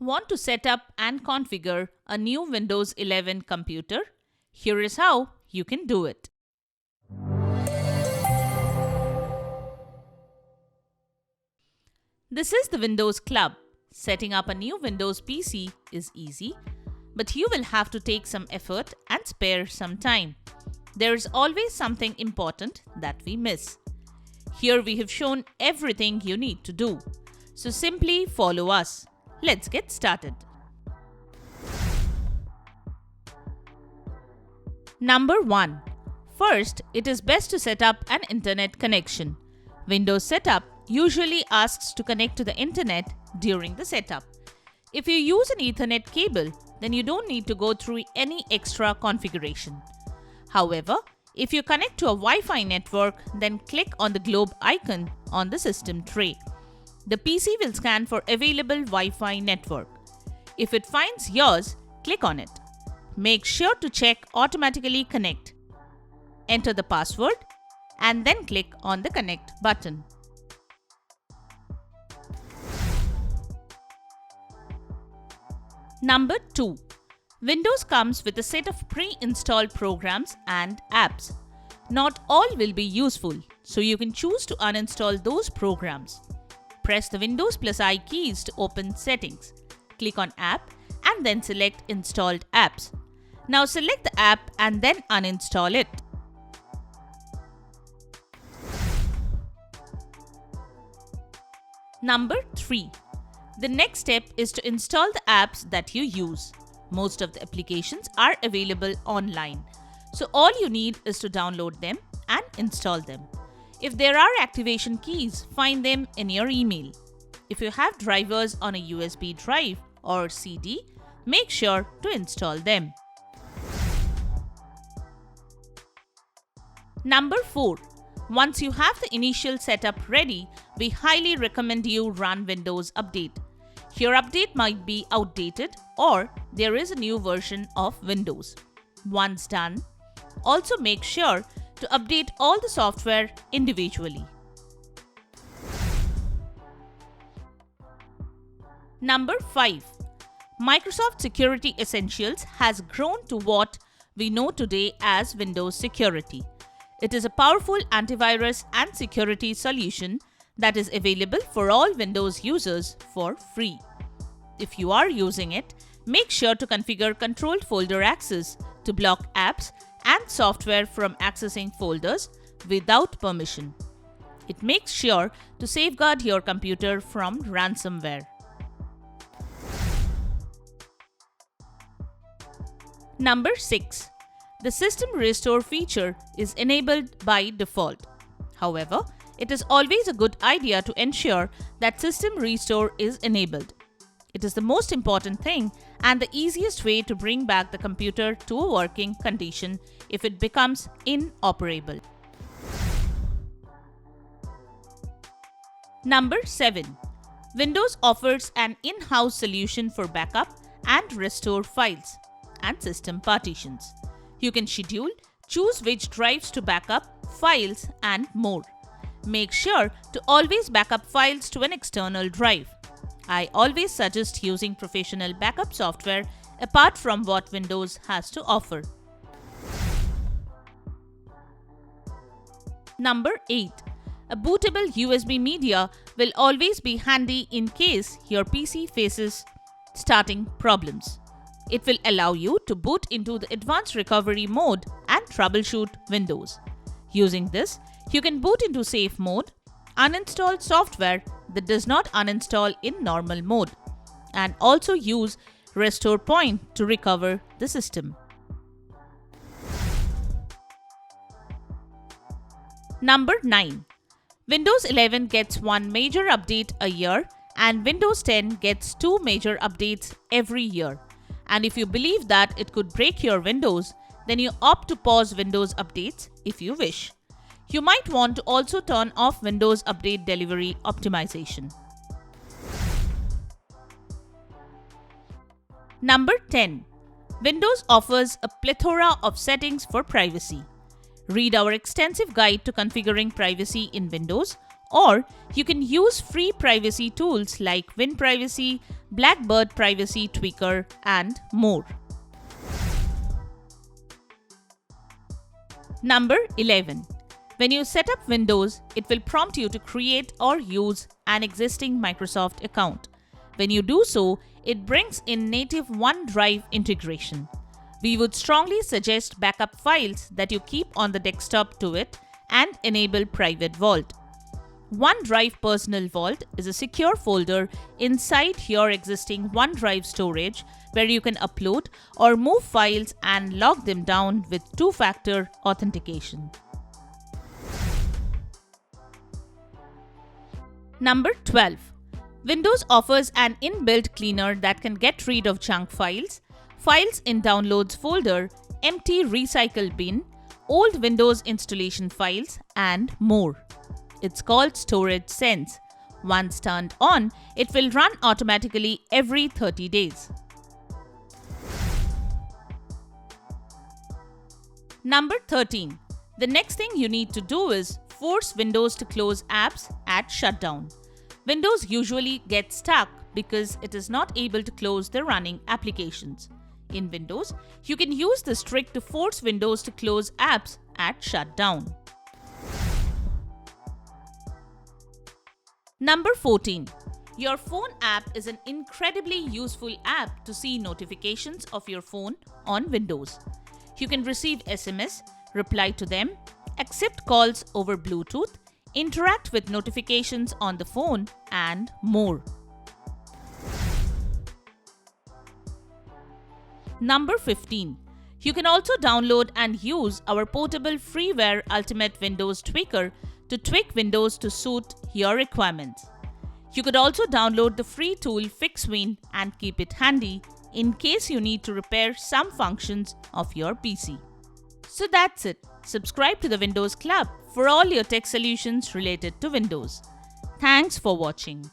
Want to set up and configure a new Windows 11 computer? Here is how you can do it. This is the Windows Club. Setting up a new Windows PC is easy, but you will have to take some effort and spare some time. There is always something important that we miss. Here we have shown everything you need to do. So simply follow us. Let's get started. Number 1. First, it is best to set up an internet connection. Windows Setup usually asks to connect to the internet during the setup. If you use an Ethernet cable, then you don't need to go through any extra configuration. However, if you connect to a Wi-Fi network, then click on the globe icon on the system tray. The PC will scan for available Wi-Fi network. If it finds yours, click on it. Make sure to check Automatically Connect. Enter the password and then click on the Connect button. Number 2. Windows comes with a set of pre-installed programs and apps. Not all will be useful, so you can choose to uninstall those programs. Press the Windows +I keys to open Settings. Click on App and then select Installed Apps. Now select the app and then uninstall it. Number 3. The next step is to install the apps that you use. Most of the applications are available online, so all you need is to download them and install them. If there are activation keys, find them in your email. If you have drivers on a USB drive or CD, make sure to install them. Number 4. Once you have the initial setup ready, we highly recommend you run Windows Update. Your update might be outdated or there is a new version of Windows. Once done, also make sure to update all the software individually. Number 5. Microsoft Security Essentials has grown to what we know today as Windows Security. It is a powerful antivirus and security solution that is available for all Windows users for free. If you are using it, make sure to configure controlled folder access to block apps and software from accessing folders without permission. It makes sure to safeguard your computer from ransomware. Number 6. The System Restore feature is enabled by default. However, it is always a good idea to ensure that System Restore is enabled. It is the most important thing and the easiest way to bring back the computer to a working condition if it becomes inoperable. Number 7. Windows offers an in-house solution for backup and restore files and system partitions. You can schedule, choose which drives to backup, files, and more. Make sure to always backup files to an external drive. I always suggest using professional backup software apart from what Windows has to offer. Number 8. A bootable USB media will always be handy in case your PC faces starting problems. It will allow you to boot into the advanced recovery mode and troubleshoot Windows. Using this, you can boot into safe mode, uninstall software that does not uninstall in normal mode, and also use Restore Point to recover the system. Number 9. Windows 11 gets one major update a year and Windows 10 gets 2 major updates every year. And if you believe that it could break your Windows, then you opt to pause Windows updates if you wish. You might want to also turn off Windows Update Delivery Optimization. Number 10. Windows offers a plethora of settings for privacy. Read our extensive guide to configuring privacy in Windows Or you can use free privacy tools like WinPrivacy, Blackbird Privacy Tweaker, and more. Number 11. When you set up Windows, it will prompt you to create or use an existing Microsoft account. When you do so, it brings in native OneDrive integration. We would strongly suggest backup files that you keep on the desktop to it and enable Private Vault. OneDrive Personal Vault is a secure folder inside your existing OneDrive storage where you can upload or move files and lock them down with two-factor authentication. Number 12. Windows offers an inbuilt cleaner that can get rid of junk files, files in Downloads folder, empty recycle bin, old Windows installation files, and more. It's called Storage Sense. Once turned on, it will run automatically every 30 days. Number 13. The next thing you need to do is force Windows to close apps at shutdown. Windows usually gets stuck because it is not able to close the running applications. In Windows, you can use this trick to force Windows to close apps at shutdown. Number 14. Your phone app is an incredibly useful app to see notifications of your phone on Windows. You can receive SMS, reply to them, accept calls over Bluetooth, interact with notifications on the phone, and more. Number 15. You can also download and use our portable freeware Ultimate Windows Tweaker to tweak Windows to suit your requirements. You could also download the free tool FixWin and keep it handy in case you need to repair some functions of your PC. So that's it. Subscribe to the Windows Club for all your tech solutions related to Windows. Thanks for watching.